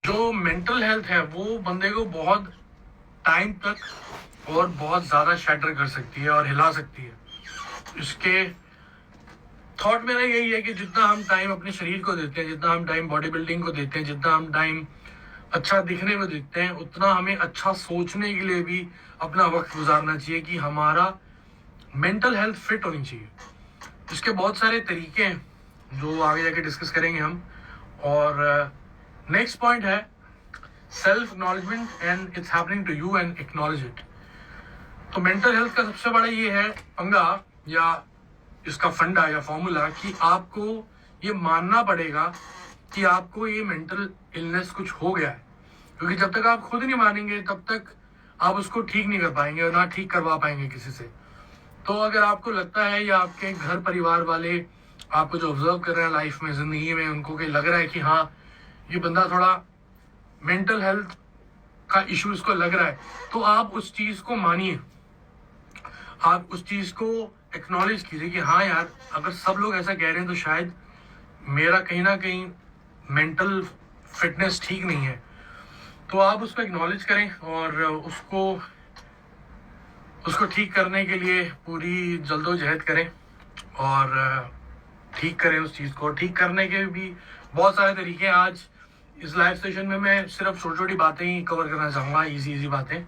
जो mental health है वो बंदे को बहुत टाइम तक और बहुत ज़्यादा शैटर कर सकती है और हिला सकती है। इसके थॉट मेरा यही है कि जितना हम टाइम अपने शरीर को देते हैं, जितना हम टाइम बॉडी बिल्डिंग को देते हैं, जितना हम टाइम अच्छा दिखने में देते हैं, उतना हमें अच्छा सोचने के लिए भी अपना वक्त गुजारना चाहिए कि हमारा मेंटल हेल्थ फिट होनी चाहिए। इसके बहुत सारे तरीके हैं जो आगे जाके डिस्कस करेंगे हम। और नेक्स्ट पॉइंट है self acknowledgement and it's happening to you and acknowledge it. तो मेंटल हेल्थ का सबसे बड़ा ये है पंगा या इसका फंडा या फॉर्मूला कि आपको ये मानना पड़ेगा कि आपको ये मेंटल इलनेस कुछ हो गया है, क्योंकि जब तक आप खुद नहीं मानेंगे तब तक आप उसको ठीक नहीं कर पाएंगे और ना ठीक करवा पाएंगे किसी से। तो अगर आपको लगता है या आपके घर परिवार वाले आपको जो ऑब्जर्व कर रहे हैं लाइफ में, जिंदगी में, उनको कहीं लग रहा है कि हाँ ये बंदा थोड़ा मेंटल हेल्थ का इशू इसको लग रहा है, तो आप उस चीज को मानिए, आप उस चीज को एक्नॉलेज कीजिए कि हाँ यार अगर सब लोग ऐसा कह रहे हैं तो शायद मेरा कहीं ना कहीं मेंटल फिटनेस ठीक नहीं है। तो आप उसको एक्नॉलेज करें और उसको ठीक करने के लिए पूरी जल्दोजहद करें और ठीक करें। उस चीज़ को ठीक करने के भी बहुत सारे तरीके हैं। आज इस लाइव सेशन में मैं सिर्फ छोटी छोटी बातें ही कवर करना चाहूँगा, इजी बातें।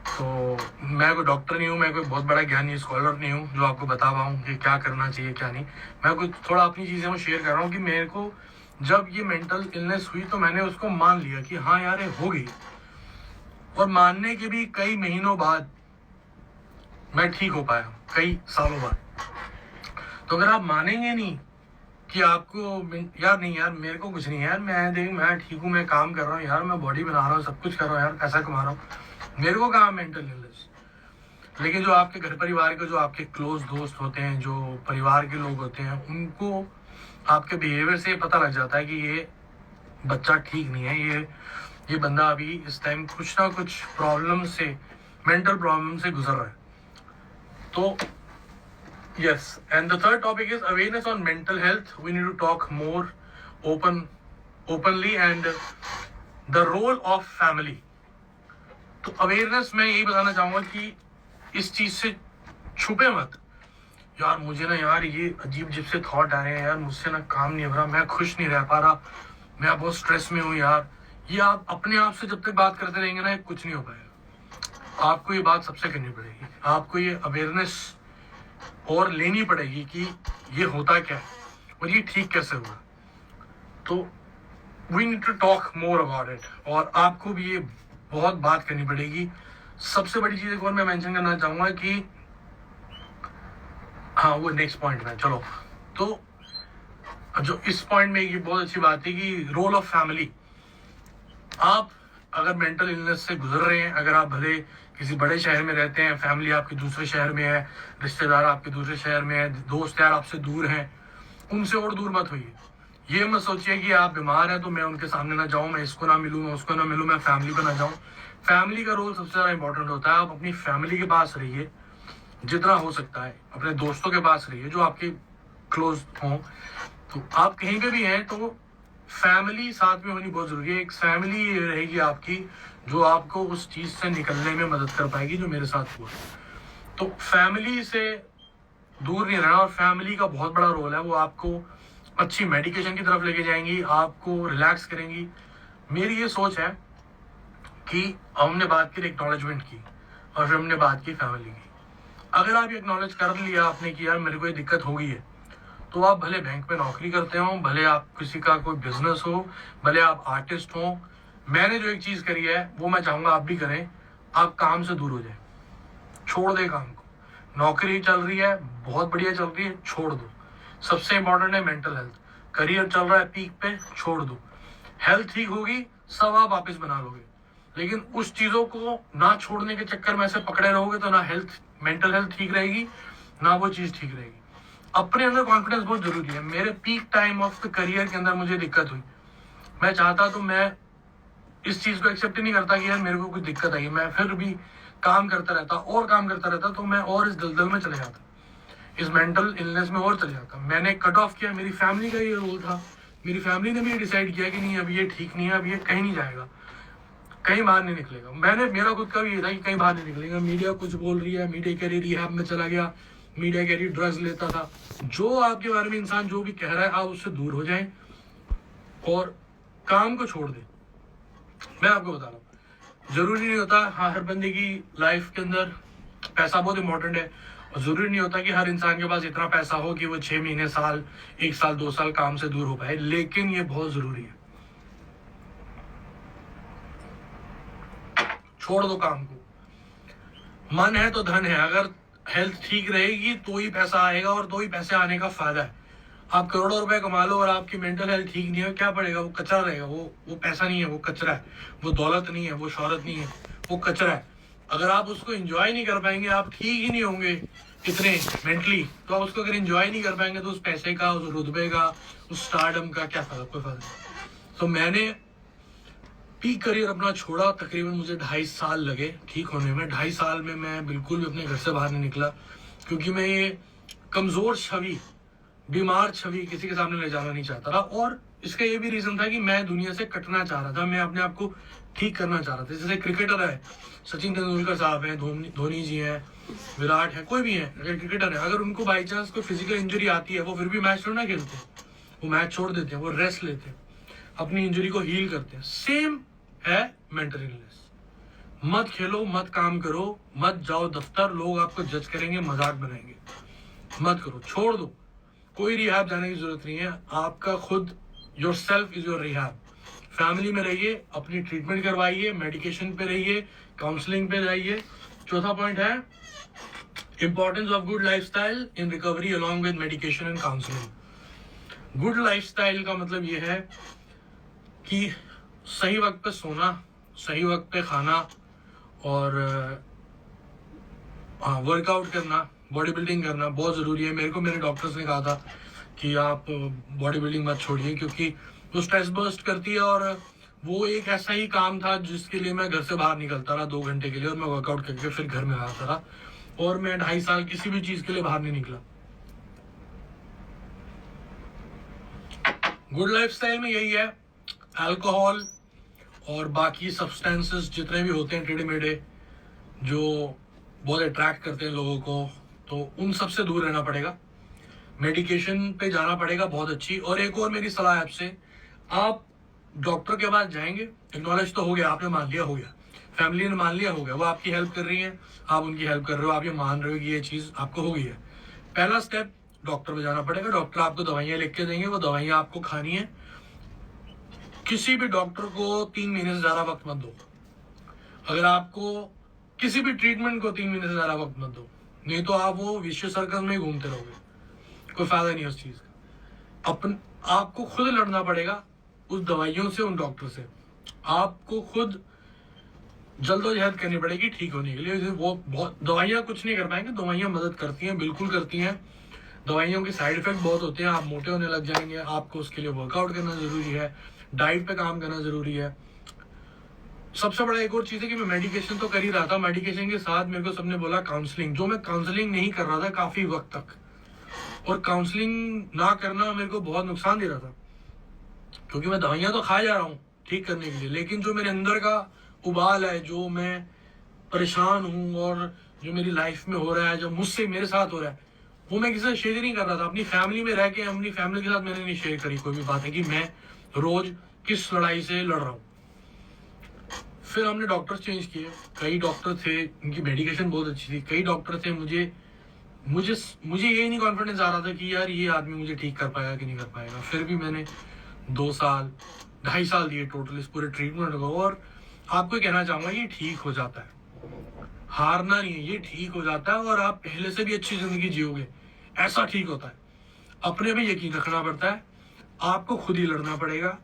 तो मैं कोई डॉक्टर नहीं हूँ, मैं कोई बहुत बड़ा ज्ञानी स्कॉलर नहीं हूँ जो आपको बता पाऊँ कि क्या करना चाहिए क्या नहीं। मैं कुछ थोड़ा अपनी चीज़ें वो शेयर कर रहा हूँ कि मेरे को जब ये मेंटल इलनेस हुई तो मैंने उसको मान लिया कि हाँ यार ये हो गई, और मानने के भी कई महीनों बाद मैं ठीक हो पाया, कई सालों बाद। तो अगर आप मानेंगे नहीं कि आपको यार नहीं यार मेरे को कुछ नहीं है यार, मैं ठीक हूँ, मैं काम कर रहा हूँ यार, मैं बॉडी बना रहा हूँ, सब कुछ कर रहा हूँ यार, पैसा कमा रहा हूँ, मेरे को कहाँ मेंटल इलनेस। लेकिन जो आपके घर परिवार के, जो आपके क्लोज दोस्त होते हैं, जो परिवार के लोग होते हैं, उनको आपके बिहेवियर से पता लग जाता है कि ये बच्चा ठीक नहीं है, ये बंदा अभी इस टाइम कुछ ना कुछ प्रॉब्लम से, मेंटल प्रॉब्लम से गुजर रहा है। तो yes, and the third topic is awareness on mental health. We need to talk more openly and the role of family. तो अवेयरनेस मैं यही बताना चाहूँगा कि इस चीज़ से छुपे मत। यार मुझे ना यार ये अजीब अजीब से थॉट आ रहे हैं यार, मुझसे ना काम नहीं हो रहा, मैं खुश नहीं रह पा रहा, मैं बहुत स्ट्रेस में हूँ यार। ये आप अपने आप से जब तक बात करते रहेंगे ना कुछ नहीं हो पाएगा। आपको ये बात सबसे करनी पड़ेगी, आपको ये अवेयरनेस और लेनी पड़ेगी कि ये होता क्या है और ये ठीक कैसे हुआ। तो we need to talk more about it, और आपको भी ये बहुत बात करनी पड़ेगी। सबसे बड़ी चीज़ एक और मैं मेंशन करना चाहूँगा कि हाँ वो नेक्स्ट पॉइंट में चलो। तो जो इस पॉइंट में ये बहुत अच्छी बात है कि रोल ऑफ फैमिली। आप अगर मेंटल इलनेस से गुजर रहे हैं, अगर आप भले किसी बड़े शहर में रहते हैं, फैमिली आपके दूसरे शहर में है, रिश्तेदार आपके दूसरे शहर में है, दोस्त यार आपसे दूर हैं, उनसे और दूर मत होइए। ये मत सोचिए कि आप बीमार हैं तो मैं उनके सामने ना जाऊं, मैं इसको ना मिलूं, मैं उसको ना मिलूं, मैं फैमिली को ना जाऊं। फैमिली का रोल सबसे ज़्यादा इंपॉर्टेंट होता है। आप अपनी फैमिली के पास रहिए जितना हो सकता है, अपने दोस्तों के पास रहिए जो आपके क्लोज हों। तो आप कहीं पे भी हैं तो फैमिली साथ में होनी बहुत जरूरी है। एक फैमिली रहेगी आपकी जो आपको उस चीज से निकलने में मदद कर पाएगी जो मेरे साथ हुआ। तो फैमिली से दूर नहीं रहना, और फैमिली का बहुत बड़ा रोल है, वो आपको अच्छी मेडिकेशन की तरफ लेके जाएंगी, आपको रिलैक्स करेंगी। मेरी ये सोच है कि हमने बात की एक्नॉलेजमेंट की और फिर हमने बात की फैमिली की। अगर आप ये एक्नॉलेज कर लिया आपने कि यार मेरे को ये दिक्कत हो गई है, तो आप भले बैंक में नौकरी करते हो, भले आप किसी का कोई बिजनेस हो, भले आप आर्टिस्ट हो, मैंने जो एक चीज करी है वो मैं चाहूंगा आप भी करें। आप काम से दूर हो जाए, छोड़ दे काम को। नौकरी चल रही है बहुत बढ़िया चल रही है, छोड़ दो। सबसे इंपॉर्टेंट है मेंटल हेल्थ। करियर चल रहा है पीक पे, छोड़ दो। हेल्थ ठीक होगी सब आप वापस बना लोगे, लेकिन उस चीजों को ना छोड़ने के चक्कर में ऐसे पकड़े रहोगे तो ना हेल्थ, मेंटल हेल्थ ठीक रहेगी, ना वो चीज ठीक रहेगी। अपने अंदर कॉन्फिडेंस बहुत जरूरी है। मेरे peak time of the career के अंदर मुझे दिक्कत हुई, मैं चाहता तो मैं इस चीज को एक्सेप्ट नहीं करता कि यार मेरे को कुछ दिक्कत आई, मैं फिर भी काम करता रहता और काम करता रहता, तो मैं और इस दलदल में चले जाता, इस मेंटल इलनेस में और चले जाता। मैंने कट ऑफ किया, मेरी फैमिली का ये रोल था मेरी फैमिली ने भी ये डिसाइड किया कि नहीं अब ये ठीक नहीं है, अब ये कहीं नहीं जाएगा, कहीं बाहर नहीं निकलेगा। मेरा खुद का भी ये था कि कहीं बाहर नहीं निकलेगा। मीडिया कुछ बोल रही है, मीडिया कह रही रिहैब में चला गया, मीडिया कह रही ड्रग्स लेता था। जो आपके बारे में इंसान जो भी कह रहा है, आप उससे दूर हो जाएं और काम को छोड़ दें। मैं आपको बता रहा हूँ, जरूरी नहीं होता हर बंदे की लाइफ के अंदर पैसा बहुत इंपॉर्टेंट है, और जरूरी नहीं होता कि हर इंसान के पास इतना पैसा हो कि वो 6 महीने, साल, 1 साल, 2 साल काम से दूर हो पाए, लेकिन ये बहुत जरूरी है। छोड़ दो काम को। मन है तो धन है। अगर हेल्थ ठीक रहेगी तो ही पैसा आएगा, और तो ही पैसे आने का फायदा है। आप करोड़ों रुपए कमा लो और आपकी मेंटल हेल्थ ठीक नहीं है, क्या पड़ेगा? वो कचरा रहेगा। वो पैसा नहीं है, वो कचरा है। वो दौलत नहीं है, वो शोहरत नहीं है, वो कचरा है। अगर आप उसको एंजॉय नहीं कर पाएंगे, आप ठीक ही नहीं होंगे इतने मेंटली, तो आप उसको अगर एंजॉय नहीं कर पाएंगे तो उस पैसे का, उस रुतबे का, उस स्टारडम का क्या फायदा? कोई फायदा नहीं। तो मैंने पीक करियर अपना छोड़ा। तकरीबन मुझे 2.5 साल लगे ठीक होने में। 2.5 साल में मैं बिल्कुल भी अपने घर से बाहर नहीं निकला, क्योंकि मैं ये कमजोर छवि, बीमार छवि किसी के सामने ले जाना नहीं चाहता था। और इसका ये भी रीजन था कि मैं दुनिया से कटना चाह रहा था। मैं अपने आप को ठीक करना चाह रहा था। जैसे क्रिकेटर है, सचिन तेंदुलकर साहब हैं, धोनी जी हैं, विराट है, कोई भी है, अगर क्रिकेटर है, अगर उनको बाई चांस कोई फिजिकल इंजरी आती है, वो फिर भी मैच थोड़ा ना खेलते, वो मैच छोड़ देते हैं, वो रेस्ट लेते हैं, अपनी इंजरी को हील करते हैं। सेम है मेंटल इलनेस। मत खेलो, मत काम करो, मत जाओ दफ्तर, लोग आपको जज करेंगे, मजाक बनाएंगे। मत करो, छोड़ दो। कोई रिहैब जाने की जरूरत नहीं है। आपका खुद, your self is your rehab. Family में रहिए, अपनी ट्रीटमेंट करवाइए, मेडिकेशन पे रहिए, काउंसलिंग पे जाइए। चौथा पॉइंट है importance of good lifestyle in recovery along with medication and counselling. Good lifestyle का मतलब ये है कि सही वक्त पे सोना, सही वक्त पे खाना, और वर्कआउट करना, बॉडी बिल्डिंग करना बहुत ज़रूरी है। मेरे को मेरे डॉक्टर्स ने कहा था कि आप बॉडी बिल्डिंग मत छोड़िए, क्योंकि वो स्ट्रेस बर्स्ट करती है। और वो एक ऐसा ही काम था जिसके लिए मैं घर से बाहर निकलता रहा 2 घंटे के लिए, और मैं वर्कआउट करके फिर घर में आता रहा। और मैं 2.5 साल किसी भी चीज़ के लिए बाहर नहीं निकला। गुड लाइफस्टाइल में यही है, अल्कोहल और बाकी सब्सटेंसेस जितने भी होते हैं टेढ़े मेढ़े, जो बहुत अट्रैक्ट करते हैं लोगों को, तो उन सब से दूर रहना पड़ेगा। मेडिकेशन पे जाना पड़ेगा बहुत अच्छी। और एक और मेरी सलाह है आपसे, आप डॉक्टर के पास जाएंगे, एक्नॉलेज तो हो गया, आपने मान लिया, हो गया, फैमिली ने मान लिया, हो गया, वो आपकी हेल्प कर रही है, आप उनकी हेल्प कर रहे हो, आप ये मान रहे हो कि ये चीज़ आपको हो गई है। पहला स्टेप, डॉक्टर पे जाना पड़ेगा। डॉक्टर आपको दवाइयाँ लिख के देंगे, वो दवाइयाँ आपको खानी है। किसी भी डॉक्टर को 3 महीने से ज़्यादा वक्त मत दो। अगर आपको किसी भी ट्रीटमेंट को 3 महीने से ज़्यादा वक्त मत दो, नहीं तो आप वो विश्व सर्कल में ही घूमते रहोगे, कोई फायदा नहीं है उस चीज़ का। आपको खुद लड़ना पड़ेगा उस दवाइयों से, उन डॉक्टर से। आपको खुद जल्दोजहद करनी पड़ेगी ठीक होने के लिए। वो बहुत दवाइयाँ कुछ नहीं कर पाएंगे, दवाइयाँ मदद करती हैं, बिल्कुल करती हैं। दवाइयों के साइड इफेक्ट बहुत होते हैं, आप मोटे होने लग जाएंगे। आपको उसके लिए वर्कआउट करना ज़रूरी है, डाइट पे काम करना ज़रूरी है। सबसे बड़ा एक और चीज़ है कि मैं मेडिकेशन तो कर ही रहा था, मेडिकेशन के साथ मेरे को सबने बोला काउंसलिंग, जो मैं काउंसलिंग नहीं कर रहा था काफ़ी वक्त तक। और काउंसलिंग ना करना मेरे को बहुत नुकसान दे रहा था, क्योंकि मैं दवाइयाँ तो खा जा रहा हूँ ठीक करने के लिए, लेकिन जो मेरे अंदर का उबाल है, जो मैं परेशान हूँ, और जो मेरी लाइफ में हो रहा है, जो मुझसे मेरे साथ हो रहा है, वो मैं किसी से शेयर नहीं कर रहा था। अपनी फैमिली में रह के, अपनी फैमिली के साथ मैंने नहीं शेयर करी कोई भी बात है कि मैं रोज किस लड़ाई से लड़ रहा हूँ। फिर हमने डॉक्टर चेंज किए। कई डॉक्टर थे, उनकी मेडिकेशन बहुत अच्छी थी। कई डॉक्टर थे, मुझे मुझे मुझे यही नहीं कॉन्फिडेंस आ रहा था कि यार ये आदमी मुझे ठीक कर पाएगा कि नहीं कर पाएगा। फिर भी मैंने 2 साल, 2.5 साल दिए टोटल इस पूरे ट्रीटमेंट को। और आपको कहना चाहूँगा, ये ठीक हो जाता है, हारना नहीं है, ये ठीक हो जाता है, और आप पहले से भी अच्छी जिंदगी जियोगे। ऐसा ठीक होता है। अपने पे यकीन रखना पड़ता है, आपको खुद ही लड़ना पड़ेगा,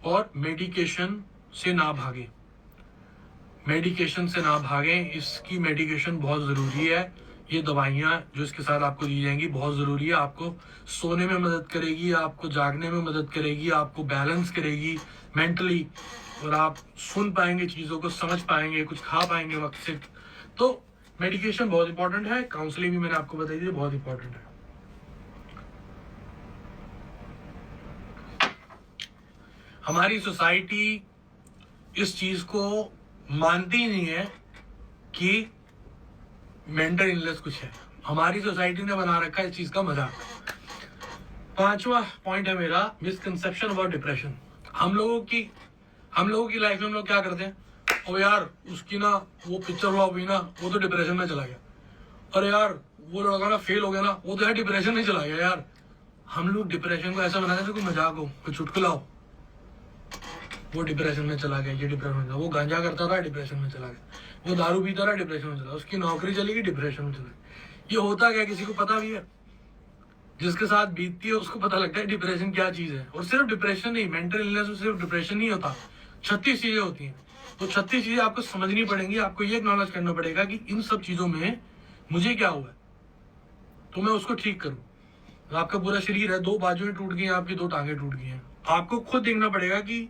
और मेडिकेशन से ना भागें, मेडिकेशन से ना भागें। इसकी मेडिकेशन बहुत ज़रूरी है। ये दवाइयाँ जो इसके साथ आपको दी जाएंगी बहुत ज़रूरी है। आपको सोने में मदद करेगी, आपको जागने में मदद करेगी, आपको बैलेंस करेगी मेंटली, और आप सुन पाएंगे, चीज़ों को समझ पाएंगे, कुछ खा पाएंगे वक्त से। तो मेडिकेशन बहुत इंपॉर्टेंट है। काउंसलिंग भी मैंने आपको बताई थी, बहुत इंपॉर्टेंट है। हमारी सोसाइटी इस चीज को मानती ही नहीं है कि मेंटल इलनेस कुछ है। हमारी सोसाइटी ने बना रखा है इस चीज का मजाक। 5वां पॉइंट है मेरा, मिसकंसेप्शन अबाउट डिप्रेशन। हम लोगों की लाइफ में हम लोग क्या करते हैं, ओ यार उसकी ना वो पिक्चर फ्लॉप हुई ना, वो तो डिप्रेशन में चला गया। अरे यार वो लड़का ना फेल हो गया ना, वो तो यार डिप्रेशन में चला गया। यार हम लोग डिप्रेशन को ऐसा बनाते हैं कोई मजाक हो, कोई चुटकुला हो। वो डिप्रेशन में चला गया, ये डिप्रेशन में चला, वो गांजा करता था डिप्रेशन में चला गया, वो दारू पीता रहा डिप्रेशन में चला, उसकी नौकरी चली गई डिप्रेशन में चला गया। ये होता क्या, किसी को पता भी है? जिसके साथ बीतती है उसको पता लगता है डिप्रेशन क्या चीज है। और सिर्फ डिप्रेशन नहीं, मेंटल इलनेस में सिर्फ डिप्रेशन नहीं होता, 36 चीजें होती हैं। तो 36 चीजें आपको समझनी पड़ेंगी। आपको ये एक्नॉलेज करना पड़ेगा कि इन सब चीजों में मुझे क्या हुआ है, तो मैं उसको ठीक करूं। आपका पूरा शरीर है, 2 बाजुएं टूट गई हैं, आपकी 2 टांगे टूट गई हैं। आपको खुद देखना पड़ेगा कि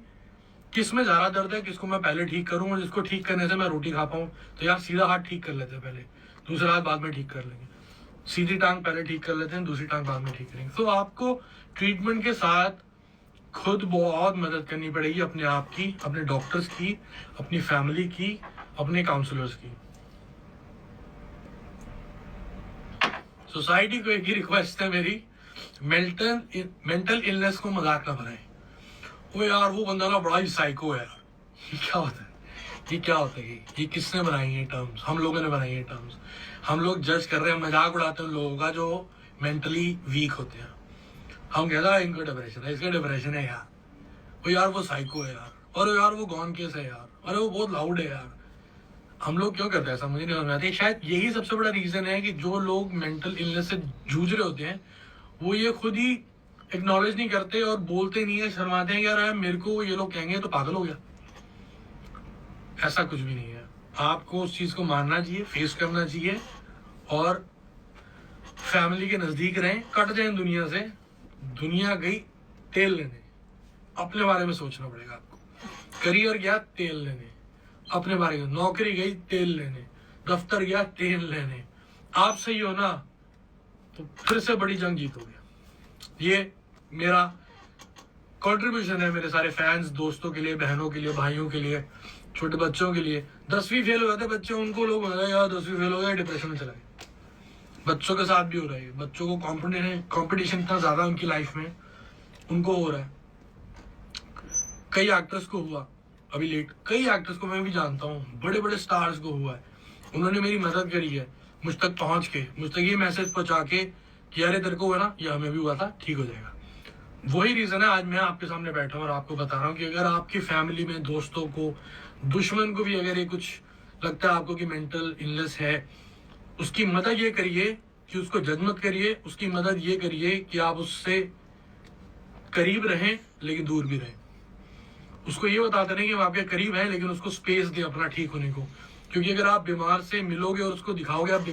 किस में ज्यादा दर्द है, किसको मैं पहले ठीक करूं, और जिसको ठीक करने से मैं रोटी खा पाऊं। तो यार सीधा हाथ ठीक कर लेते हैं पहले, दूसरा हाथ बाद में ठीक कर लेंगे। सीधी टांग पहले ठीक कर लेते हैं, दूसरी टांग बाद में ठीक करेंगे। तो आपको ट्रीटमेंट के साथ खुद बहुत मदद करनी पड़ेगी, अपने आप की, अपने डॉक्टर्स की, अपनी फैमिली की, अपने काउंसलर्स की। सोसाइटी को एक ही रिक्वेस्ट है मेरी, मेंटल इलनेस को मजाक ना बनाए। वो यार वो बंदा ना बड़ा ही साइको है यार, ये क्या होता है, ये क्या होता है, ये किसने बनाई है टर्म्स? हम लोगों ने बनाई है टर्म्स। हम लोग जज कर रहे हैं, मजाक उड़ाते हैं लोगों का जो मेंटली वीक होते हैं। हम कहते हैं इनको डिप्रेशन है, इसका डिप्रेशन है यार, वो यार वो साइको है यार, अरे यार वो गॉन केस है यार, अरे वो बहुत लाउड है यार। हम लोग क्यों करते हैं ऐसा, मुझे नहीं समझ में आता। शायद यही सबसे बड़ा रीजन है कि जो लोग मेंटल इलनेस से जूझ रहे होते हैं वो ये खुद ही एक्नॉलेज नहीं करते और बोलते नहीं है, शर्माते हैं, यार मेरे को ये लोग कहेंगे तो पागल हो गया। ऐसा कुछ भी नहीं है। आपको उस चीज को मानना चाहिए, फेस करना चाहिए, और फैमिली के नजदीक रहें, कट जाए दुनिया से। दुनिया गई तेल लेने, अपने बारे में सोचना पड़ेगा आपको। करियर गया तेल लेने, अपने बारे में। नौकरी गई तेल लेने, दफ्तर गया तेल लेने। आप सही हो ना तो फिर से बड़ी जंग जीतोगे। ये मेरा कंट्रीब्यूशन है मेरे सारे फैंस, दोस्तों के लिए, बहनों के लिए, भाइयों के लिए, छोटे बच्चों के लिए। 10वीं फेल हो जाते बच्चे, उनको लोग यार 10वीं फेल हो गया, डिप्रेशन में चला गया। बच्चों के साथ भी हो रहा है, बच्चों को कंपटीशन इतना ज्यादा उनकी लाइफ में, उनको हो रहा है। कई एक्टर्स को हुआ अभी लेट, कई एक्टर्स को मैं भी जानता हूँ, बड़े बड़े स्टार्स को हुआ है। उन्होंने मेरी मदद करी है, मुझ तक पहुंच के, मुझ तक ये मैसेज पहुंचा के कि अरे तेरे को हुआ ना, ये हमें भी हुआ था, ठीक हो जाएगा। वही रीजन है आज मैं आपके सामने बैठा हूँ और आपको बता रहा हूँ कि अगर आपकी फैमिली में, दोस्तों को, दुश्मन को भी अगर ये कुछ लगता है आपको कि मेंटल इलनेस है, उसकी मदद ये करिए कि उसको जज मत करिए। उसकी मदद ये करिए कि आप उससे करीब रहें लेकिन दूर भी रहें। उसको ये बताते रहें कि हम आपके करीब हैं, लेकिन उसको स्पेस दें अपना ठीक होने को। क्योंकि अगर आप बीमार से मिलोगे और उसको दिखाओगे आप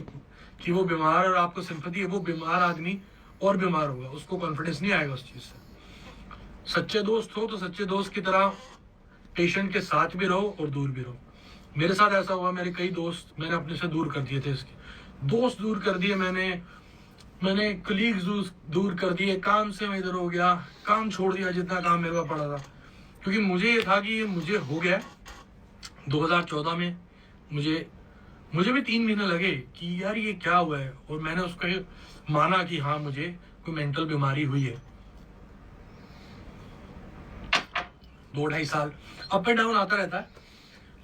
कि वो बीमार और आपको सिंपैथी है, वो बीमार आदमी और बीमार होगा, उसको कॉन्फिडेंस नहीं आएगा उस चीज से। सच्चे दोस्त हो तो सच्चे दोस्त की तरह पेशेंट के साथ भी रहो और दूर भी रहो। मेरे साथ ऐसा हुआ, मेरे कई दोस्त मैंने अपने से दूर कर दिए थे, इसके दोस्त दूर कर दिए मैंने कलीग्स दूर कर दिए, काम से मैं इधर हो गया, काम छोड़ दिया जितना काम मेरे पास पड़ा था। क्योंकि मुझे ये था कि ये मुझे हो गया 2014 में। मुझे भी 3 महीने लगे कि यार ये क्या हुआ है, और मैंने उसको माना कि हाँ मुझे कोई मेंटल बीमारी हुई है। 2-2.5 साल अप एंड डाउन आता रहता है,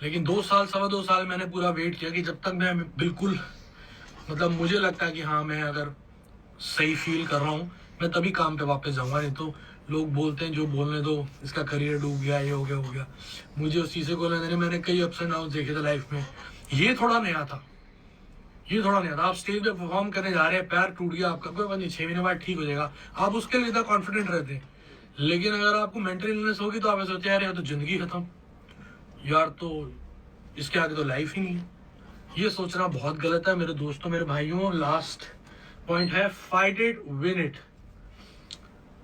लेकिन 2 साल, 2.25 साल मैंने पूरा वेट किया कि जब तक मैं बिल्कुल, मतलब मुझे लगता है कि हाँ मैं अगर सही फील कर रहा हूँ, मैं तभी काम पे वापस जाऊंगा। नहीं तो लोग बोलते हैं जो बोलने दो, इसका करियर डूब गया, ये हो गया। मुझे उस चीज़ से कोई लेना नहीं। मैंने कई अप्स एंड डाउन देखे थे लाइफ में। ये थोड़ा नया था। आप स्टेज पे परफॉर्म करने जा रहे हैं, पैर टूट गया आपका, कोई बात नहीं, 6 महीने बाद ठीक हो जाएगा, आप उसके लिए इतना कॉन्फिडेंट रहते हैं। लेकिन अगर आपको मेंटल इलनेस होगी तो आप ऐसे सोचते हैं यार तो जिंदगी खत्म, यार तो इसके आगे तो लाइफ ही नहीं है। ये सोचना बहुत गलत है मेरे दोस्तों, मेरे भाइयों। लास्ट पॉइंट है, फाइट इट, विन इट।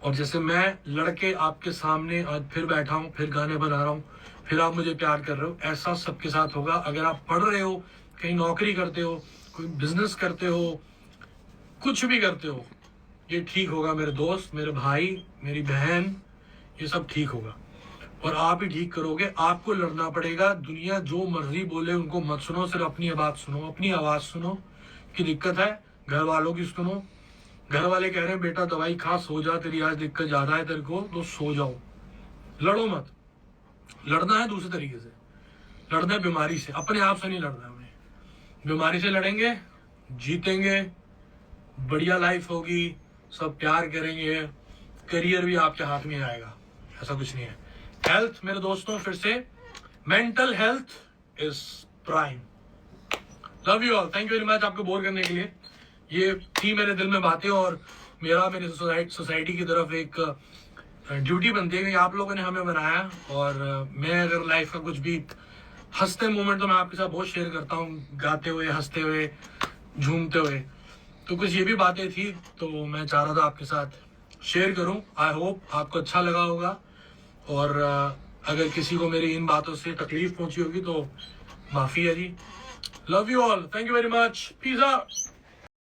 और जैसे मैं लड़के आपके सामने आज फिर बैठा हूँ, फिर गाने बना रहा हूँ, फिर आप मुझे प्यार कर रहे हो, ऐसा सबके साथ होगा। अगर आप पढ़ रहे हो, कहीं नौकरी करते हो, कोई बिजनेस करते हो, कुछ भी करते हो, ये ठीक होगा मेरे दोस्त, मेरे भाई, मेरी बहन, ये सब ठीक होगा। और आप ही ठीक करोगे। आपको लड़ना पड़ेगा। दुनिया जो मर्जी बोले उनको मत सुनो, सिर्फ अपनी बात सुनो, अपनी आवाज सुनो कि दिक्कत है, घर वालों की सुनो। घर वाले कह रहे हैं बेटा दवाई खा, सो जा, तेरी आज दिक्कत ज्यादा है तेरे को, तो सो जाओ। लड़ो मत। लड़ना है दूसरे तरीके से, लड़ना है बीमारी से, अपने आप से नहीं लड़ना है हमें। बीमारी से लड़ेंगे, जीतेंगे, बढ़िया लाइफ होगी, सब प्यार करेंगे, करियर भी आपके हाथ में आएगा। ऐसा कुछ नहीं है। हेल्थ मेरे दोस्तों, फिर से mental health is prime. Love you all, thank you very much आपको बोर करने के लिए। ये थी मेरे दिल में बातें, और मेरे सोसाइटी की तरफ एक ड्यूटी बनती है कि आप लोगों ने हमें बनाया, और मैं अगर लाइफ का कुछ भी हंसते मोमेंट तो मैं आपके साथ बहुत शेयर करता हूँ, गाते हुए, हंसते हुए, झूमते हुए। तो कुछ ये भी बातें थी, तो मैं चाह रहा था आपके साथ शेयर करूं। आई होप आपको अच्छा लगा होगा, और अगर किसी को मेरी इन बातों से तकलीफ पहुंची होगी तो माफी है जी। Love you all, thank you very much, peace out.